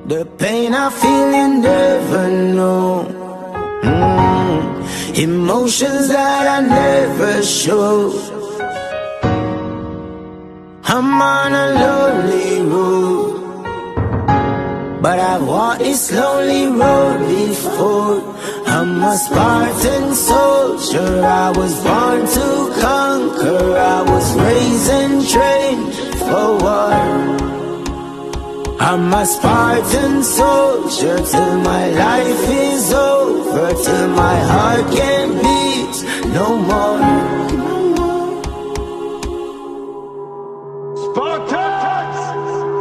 The pain I feel you never know. Emotions that I never show. I'm on a lonely road, but I've walked this lonely road before. I'm a Spartan soldier, I was born to conquer. I was raised and trained for war. I'm a Spartan soldier till my life is over, till my heart can't beat no more. Spartans,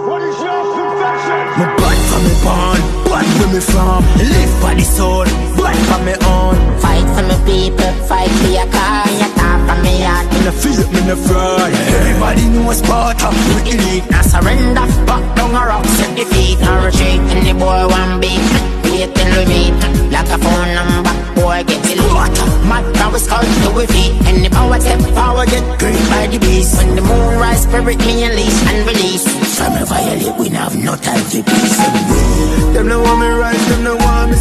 what is your confession? Me bad from me born, bad where me from. Live by the soul, bad from me own. Fight for me people, fight for your cause. You talk from me heart. Me no fear, me no fraud. Everybody knows Sparta, we elite. Now surrender, back down a rock, set the feet and retreat. And the boy one beat, wait till we meet. Like a phone number, boy get the loot. Mad power skull to we feet. And the power step forward, get great by the beast. When the moon rise, spirit me unleash and release. From me violate, we have no time for peace. Them no want me rise, them no want me